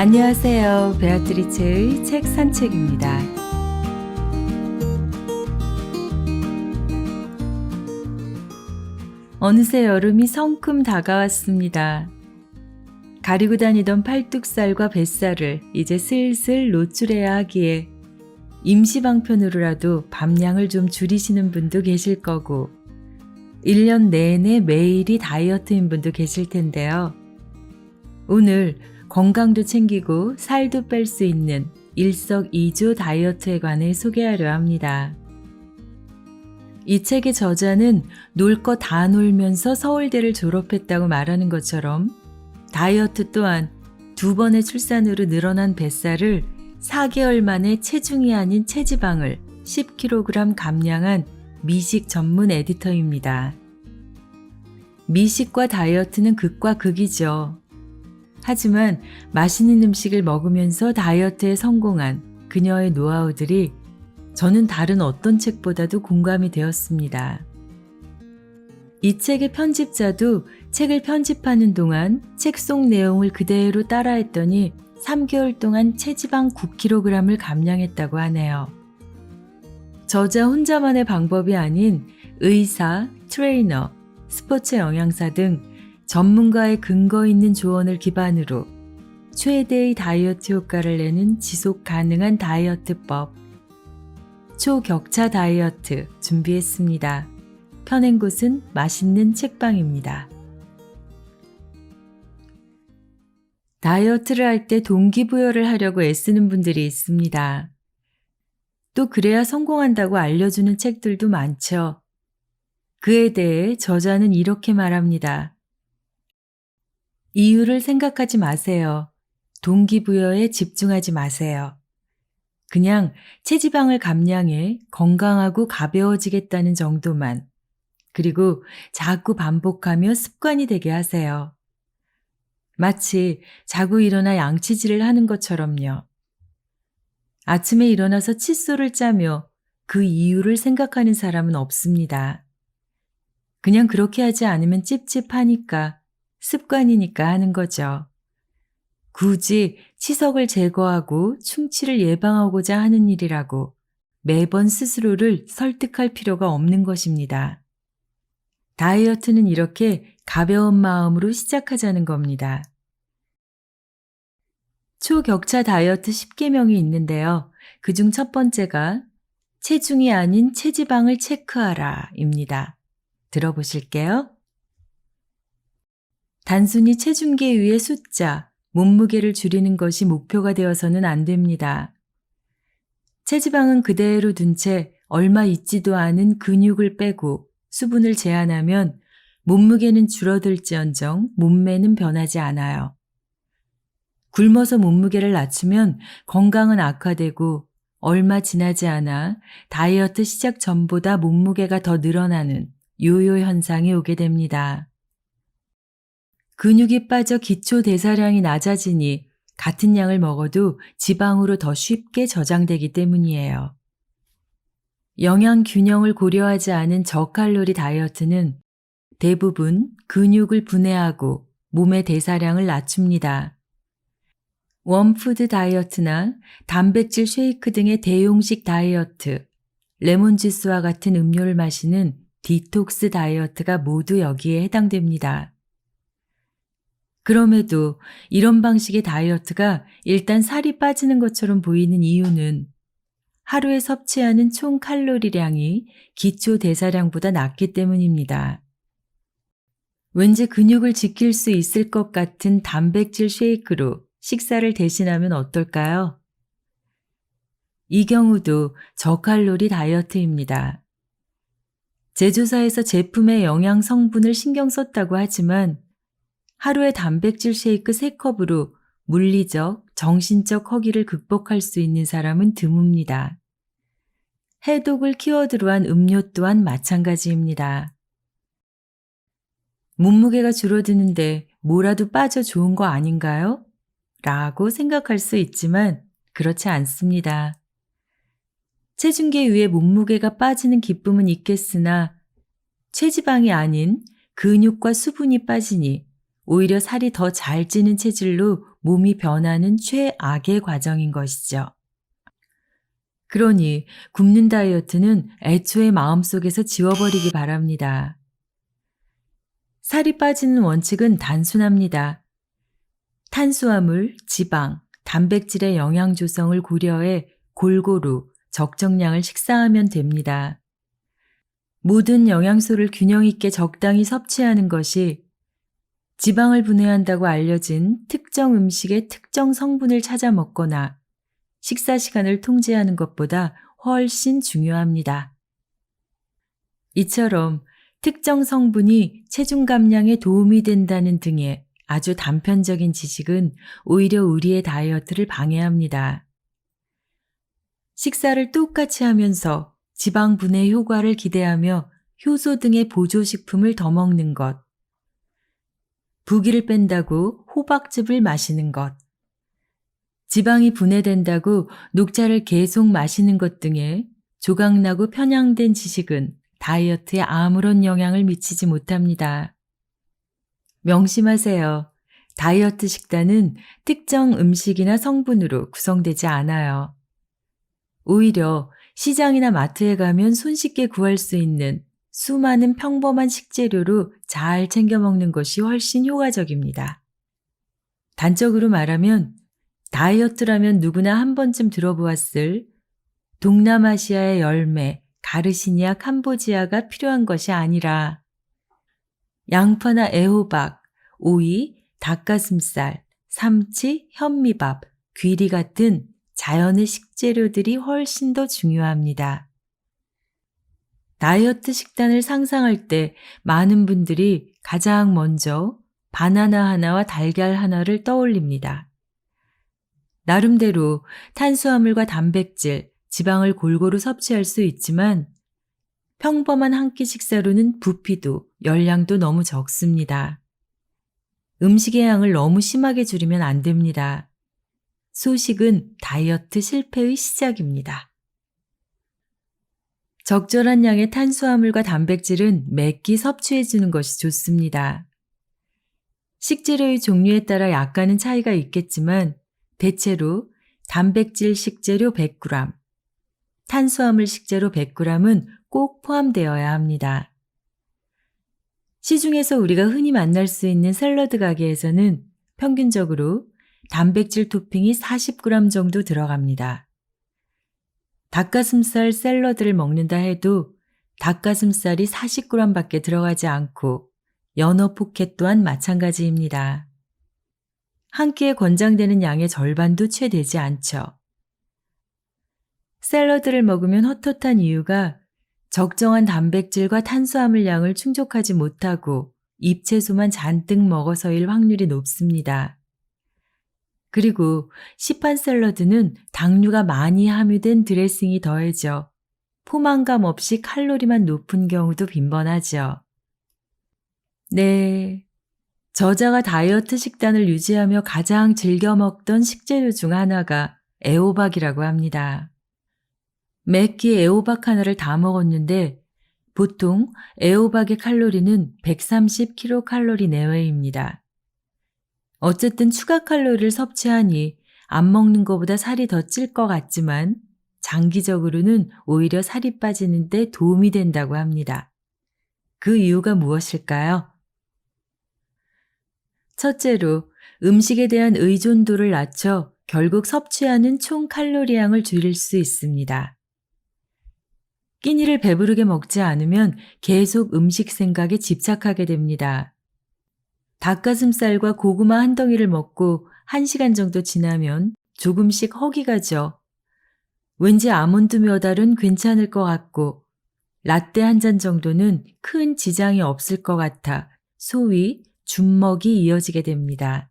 안녕하세요. 베아트리체의 책 산책입니다. 어느새 여름이 성큼 다가왔습니다. 가리고 다니던 팔뚝살과 뱃살을 이제 슬슬 노출해야 하기에 임시방편으로라도 밤량을 좀 줄이시는 분도 계실 거고 1년 내내 매일이 다이어트인 분도 계실 텐데요. 오늘 건강도 챙기고 살도 뺄 수 있는 일석이조 다이어트에 관해 소개하려 합니다. 이 책의 저자는 놀 거 다 놀면서 서울대를 졸업했다고 말하는 것처럼 다이어트 또한 2번의 출산으로 늘어난 뱃살을 4개월 만에 체중이 아닌 체지방을 10kg 감량한 미식 전문 에디터입니다. 미식과 다이어트는 극과 극이죠. 하지만 맛있는 음식을 먹으면서 다이어트에 성공한 그녀의 노하우들이 저는 다른 어떤 책보다도 공감이 되었습니다. 이 책의 편집자도 책을 편집하는 동안 책 속 내용을 그대로 따라했더니 3개월 동안 체지방 9kg을 감량했다고 하네요. 저자 혼자만의 방법이 아닌 의사, 트레이너, 스포츠 영양사 등 전문가의 근거 있는 조언을 기반으로 최대의 다이어트 효과를 내는 지속 가능한 다이어트법, 초격차 다이어트 준비했습니다. 펴낸 곳은 맛있는 책방입니다. 다이어트를 할 때 동기부여를 하려고 애쓰는 분들이 있습니다. 또 그래야 성공한다고 알려주는 책들도 많죠. 그에 대해 저자는 이렇게 말합니다. 이유를 생각하지 마세요. 동기부여에 집중하지 마세요. 그냥 체지방을 감량해 건강하고 가벼워지겠다는 정도만, 그리고 자꾸 반복하며 습관이 되게 하세요. 마치 자고 일어나 양치질을 하는 것처럼요. 아침에 일어나서 칫솔을 짜며 그 이유를 생각하는 사람은 없습니다. 그냥 그렇게 하지 않으면 찝찝하니까, 습관이니까 하는 거죠. 굳이 치석을 제거하고 충치를 예방하고자 하는 일이라고 매번 스스로를 설득할 필요가 없는 것입니다. 다이어트는 이렇게 가벼운 마음으로 시작하자는 겁니다. 초격차 다이어트 10계명이 있는데요. 그중 첫 번째가 체중이 아닌 체지방을 체크하라 입니다. 들어보실게요. 단순히 체중계 위의 숫자, 몸무게를 줄이는 것이 목표가 되어서는 안 됩니다. 체지방은 그대로 둔 채 얼마 있지도 않은 근육을 빼고 수분을 제한하면 몸무게는 줄어들지언정 몸매는 변하지 않아요. 굶어서 몸무게를 낮추면 건강은 악화되고 얼마 지나지 않아 다이어트 시작 전보다 몸무게가 더 늘어나는 요요 현상이 오게 됩니다. 근육이 빠져 기초 대사량이 낮아지니 같은 양을 먹어도 지방으로 더 쉽게 저장되기 때문이에요. 영양 균형을 고려하지 않은 저칼로리 다이어트는 대부분 근육을 분해하고 몸의 대사량을 낮춥니다. 원푸드 다이어트나 단백질 쉐이크 등의 대용식 다이어트, 레몬주스와 같은 음료를 마시는 디톡스 다이어트가 모두 여기에 해당됩니다. 그럼에도 이런 방식의 다이어트가 일단 살이 빠지는 것처럼 보이는 이유는 하루에 섭취하는 총 칼로리량이 기초 대사량보다 낮기 때문입니다. 왠지 근육을 지킬 수 있을 것 같은 단백질 쉐이크로 식사를 대신하면 어떨까요? 이 경우도 저칼로리 다이어트입니다. 제조사에서 제품의 영양 성분을 신경 썼다고 하지만 하루에 단백질 쉐이크 3컵으로 물리적, 정신적 허기를 극복할 수 있는 사람은 드뭅니다. 해독을 키워드로 한 음료 또한 마찬가지입니다. 몸무게가 줄어드는데 뭐라도 빠져 좋은 거 아닌가요? 라고 생각할 수 있지만 그렇지 않습니다. 체중계 위에 몸무게가 빠지는 기쁨은 있겠으나 체지방이 아닌 근육과 수분이 빠지니 오히려 살이 더 잘 찌는 체질로 몸이 변하는 최악의 과정인 것이죠. 그러니 굶는 다이어트는 애초에 마음속에서 지워버리기 바랍니다. 살이 빠지는 원칙은 단순합니다. 탄수화물, 지방, 단백질의 영양 조성을 고려해 골고루 적정량을 식사하면 됩니다. 모든 영양소를 균형 있게 적당히 섭취하는 것이 지방을 분해한다고 알려진 특정 음식의 특정 성분을 찾아 먹거나 식사 시간을 통제하는 것보다 훨씬 중요합니다. 이처럼 특정 성분이 체중 감량에 도움이 된다는 등의 아주 단편적인 지식은 오히려 우리의 다이어트를 방해합니다. 식사를 똑같이 하면서 지방 분해 효과를 기대하며 효소 등의 보조식품을 더 먹는 것, 부기를 뺀다고 호박즙을 마시는 것, 지방이 분해된다고 녹차를 계속 마시는 것 등의 조각나고 편향된 지식은 다이어트에 아무런 영향을 미치지 못합니다. 명심하세요. 다이어트 식단은 특정 음식이나 성분으로 구성되지 않아요. 오히려 시장이나 마트에 가면 손쉽게 구할 수 있는 수많은 평범한 식재료로 잘 챙겨 먹는 것이 훨씬 효과적입니다. 단적으로 말하면 다이어트라면 누구나 한 번쯤 들어보았을 동남아시아의 열매, 가르시니아 캄보지아가 필요한 것이 아니라 양파나 애호박, 오이, 닭가슴살, 삼치, 현미밥, 귀리 같은 자연의 식재료들이 훨씬 더 중요합니다. 다이어트 식단을 상상할 때 많은 분들이 가장 먼저 바나나 하나와 달걀 하나를 떠올립니다. 나름대로 탄수화물과 단백질, 지방을 골고루 섭취할 수 있지만 평범한 한 끼 식사로는 부피도 열량도 너무 적습니다. 음식의 양을 너무 심하게 줄이면 안 됩니다. 소식은 다이어트 실패의 시작입니다. 적절한 양의 탄수화물과 단백질은 매끼 섭취해주는 것이 좋습니다. 식재료의 종류에 따라 약간은 차이가 있겠지만 대체로 단백질 식재료 100g, 탄수화물 식재료 100g은 꼭 포함되어야 합니다. 시중에서 우리가 흔히 만날 수 있는 샐러드 가게에서는 평균적으로 단백질 토핑이 40g 정도 들어갑니다. 닭가슴살 샐러드를 먹는다 해도 닭가슴살이 40g 밖에 들어가지 않고 연어 포켓 또한 마찬가지입니다. 한 끼에 권장되는 양의 절반도 채 되지 않죠. 샐러드를 먹으면 헛헛한 이유가 적정한 단백질과 탄수화물 양을 충족하지 못하고 잎채소만 잔뜩 먹어서일 확률이 높습니다. 그리고 시판 샐러드는 당류가 많이 함유된 드레싱이 더해져 포만감 없이 칼로리만 높은 경우도 빈번하죠. 네, 저자가 다이어트 식단을 유지하며 가장 즐겨 먹던 식재료 중 하나가 애호박이라고 합니다. 매끼 애호박 하나를 다 먹었는데 보통 애호박의 칼로리는 130kcal 내외입니다. 어쨌든 추가 칼로리를 섭취하니 안 먹는 것보다 살이 더 찔 것 같지만 장기적으로는 오히려 살이 빠지는 데 도움이 된다고 합니다. 그 이유가 무엇일까요? 첫째로 음식에 대한 의존도를 낮춰 결국 섭취하는 총 칼로리량을 줄일 수 있습니다. 끼니를 배부르게 먹지 않으면 계속 음식 생각에 집착하게 됩니다. 닭가슴살과 고구마 한 덩이를 먹고 1시간 정도 지나면 조금씩 허기 가죠. 왠지 아몬드 몇 알은 괜찮을 것 같고 라떼 한 잔 정도는 큰 지장이 없을 것 같아 소위 줌먹이 이어지게 됩니다.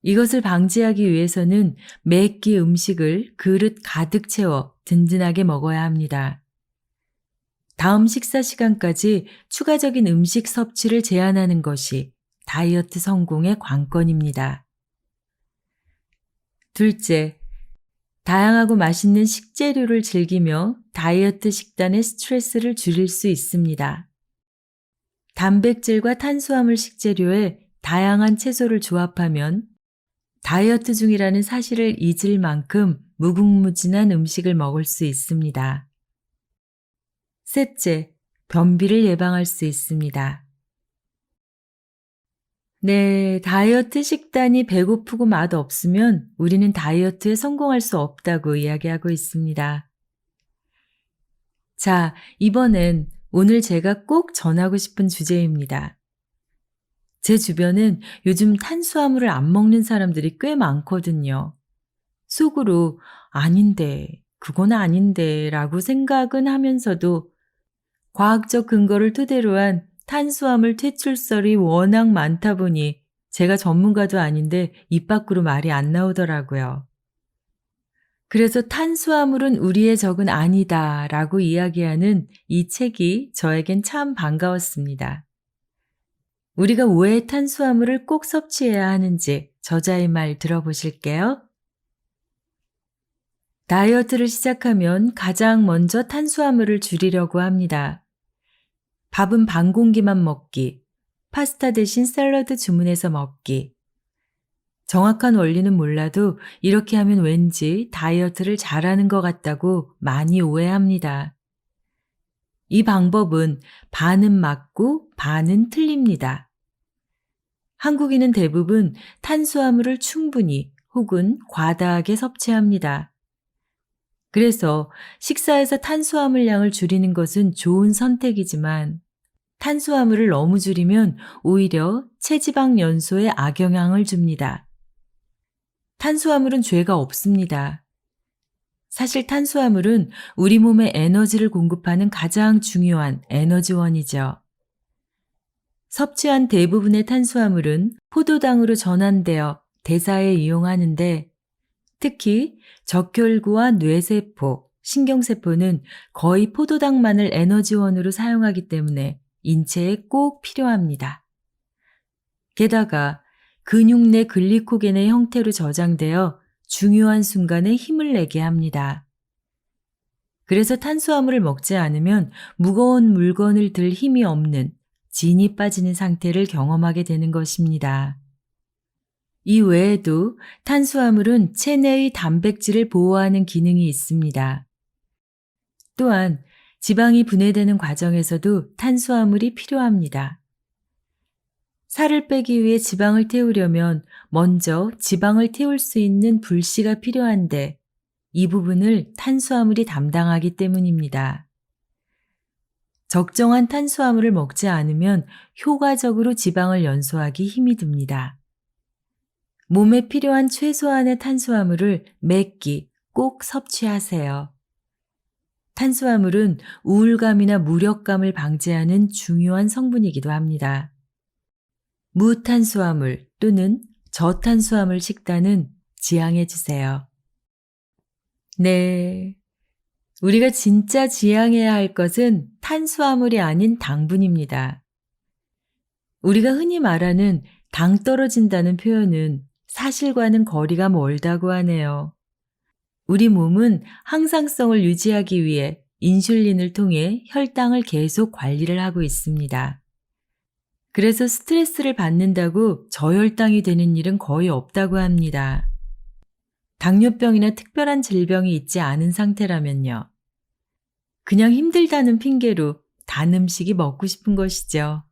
이것을 방지하기 위해서는 매끼 음식을 그릇 가득 채워 든든하게 먹어야 합니다. 다음 식사 시간까지 추가적인 음식 섭취를 제한하는 것이 다이어트 성공의 관건입니다. 둘째, 다양하고 맛있는 식재료를 즐기며 다이어트 식단의 스트레스를 줄일 수 있습니다. 단백질과 탄수화물 식재료에 다양한 채소를 조합하면 다이어트 중이라는 사실을 잊을 만큼 무궁무진한 음식을 먹을 수 있습니다. 셋째, 변비를 예방할 수 있습니다. 네, 다이어트 식단이 배고프고 맛없으면 우리는 다이어트에 성공할 수 없다고 이야기하고 있습니다. 자, 이번엔 오늘 제가 꼭 전하고 싶은 주제입니다. 제 주변은 요즘 탄수화물을 안 먹는 사람들이 꽤 많거든요. 속으로 아닌데, 그건 아닌데 라고 생각은 하면서도 과학적 근거를 토대로 한 탄수화물 퇴출설이 워낙 많다 보니 제가 전문가도 아닌데 입 밖으로 말이 안 나오더라고요. 그래서 탄수화물은 우리의 적은 아니다 라고 이야기하는 이 책이 저에겐 참 반가웠습니다. 우리가 왜 탄수화물을 꼭 섭취해야 하는지 저자의 말 들어보실게요. 다이어트를 시작하면 가장 먼저 탄수화물을 줄이려고 합니다. 밥은 반 공기만 먹기, 파스타 대신 샐러드 주문해서 먹기. 정확한 원리는 몰라도 이렇게 하면 왠지 다이어트를 잘하는 것 같다고 많이 오해합니다. 이 방법은 반은 맞고 반은 틀립니다. 한국인은 대부분 탄수화물을 충분히 혹은 과다하게 섭취합니다. 그래서 식사에서 탄수화물 양을 줄이는 것은 좋은 선택이지만 탄수화물을 너무 줄이면 오히려 체지방 연소에 악영향을 줍니다. 탄수화물은 죄가 없습니다. 사실 탄수화물은 우리 몸에 에너지를 공급하는 가장 중요한 에너지원이죠. 섭취한 대부분의 탄수화물은 포도당으로 전환되어 대사에 이용하는데 특히 적혈구와 뇌세포, 신경세포는 거의 포도당만을 에너지원으로 사용하기 때문에 인체에 꼭 필요합니다. 게다가 근육 내 글리코겐의 형태로 저장되어 중요한 순간에 힘을 내게 합니다. 그래서 탄수화물을 먹지 않으면 무거운 물건을 들 힘이 없는 진이 빠지는 상태를 경험하게 되는 것입니다. 이 외에도 탄수화물은 체내의 단백질을 보호하는 기능이 있습니다. 또한 지방이 분해되는 과정에서도 탄수화물이 필요합니다. 살을 빼기 위해 지방을 태우려면 먼저 지방을 태울 수 있는 불씨가 필요한데 이 부분을 탄수화물이 담당하기 때문입니다. 적정한 탄수화물을 먹지 않으면 효과적으로 지방을 연소하기 힘이 듭니다. 몸에 필요한 최소한의 탄수화물을 매 끼 꼭 섭취하세요. 탄수화물은 우울감이나 무력감을 방지하는 중요한 성분이기도 합니다. 무탄수화물 또는 저탄수화물 식단은 지양해 주세요. 네. 우리가 진짜 지양해야 할 것은 탄수화물이 아닌 당분입니다. 우리가 흔히 말하는 당 떨어진다는 표현은 사실과는 거리가 멀다고 하네요. 우리 몸은 항상성을 유지하기 위해 인슐린을 통해 혈당을 계속 관리를 하고 있습니다. 그래서 스트레스를 받는다고 저혈당이 되는 일은 거의 없다고 합니다. 당뇨병이나 특별한 질병이 있지 않은 상태라면요. 그냥 힘들다는 핑계로 단 음식이 먹고 싶은 것이죠.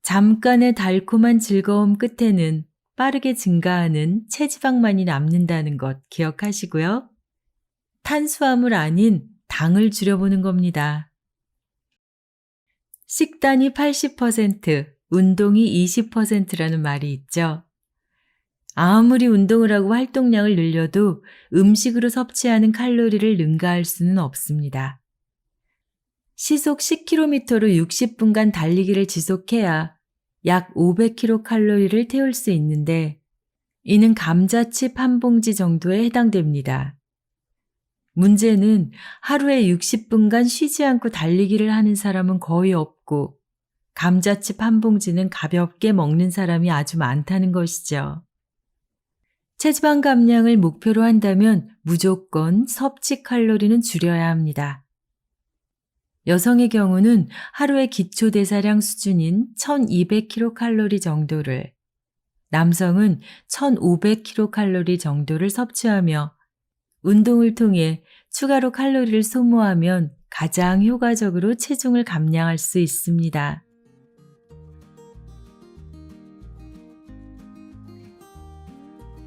잠깐의 달콤한 즐거움 끝에는 빠르게 증가하는 체지방만이 남는다는 것 기억하시고요. 탄수화물 아닌 당을 줄여보는 겁니다. 식단이 80%, 운동이 20%라는 말이 있죠. 아무리 운동을 하고 활동량을 늘려도 음식으로 섭취하는 칼로리를 능가할 수는 없습니다. 시속 10km로 60분간 달리기를 지속해야 약 500kcal를 태울 수 있는데 이는 감자칩 한 봉지 정도에 해당됩니다. 문제는 하루에 60분간 쉬지 않고 달리기를 하는 사람은 거의 없고 감자칩 한 봉지는 가볍게 먹는 사람이 아주 많다는 것이죠. 체지방 감량을 목표로 한다면 무조건 섭취 칼로리는 줄여야 합니다. 여성의 경우는 하루의 기초 대사량 수준인 1200kcal 정도를, 남성은 1500kcal 정도를 섭취하며 운동을 통해 추가로 칼로리를 소모하면 가장 효과적으로 체중을 감량할 수 있습니다.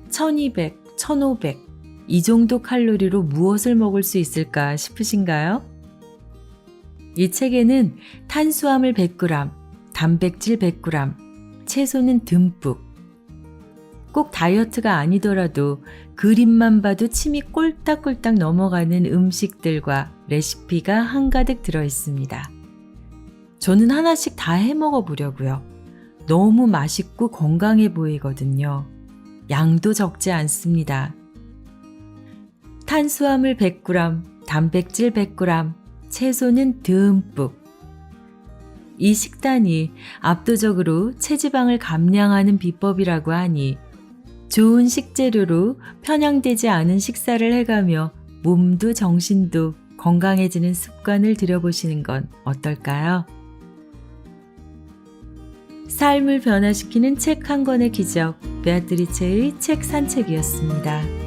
1200, 1500, 이 정도 칼로리로 무엇을 먹을 수 있을까 싶으신가요? 이 책에는 탄수화물 100g, 단백질 100g, 채소는 듬뿍, 꼭 다이어트가 아니더라도 그림만 봐도 침이 꼴딱꼴딱 넘어가는 음식들과 레시피가 한가득 들어 있습니다. 저는 하나씩 다 해 먹어 보려고요. 너무 맛있고 건강해 보이거든요. 양도 적지 않습니다. 탄수화물 100g, 단백질 100g, 채소는 듬뿍. 이 식단이 압도적으로 체지방을 감량하는 비법이라고 하니 좋은 식재료로 편향되지 않은 식사를 해가며 몸도 정신도 건강해지는 습관을 들여보시는 건 어떨까요? 삶을 변화시키는 책 한 권의 기적, 베아트리체의 책 산책이었습니다.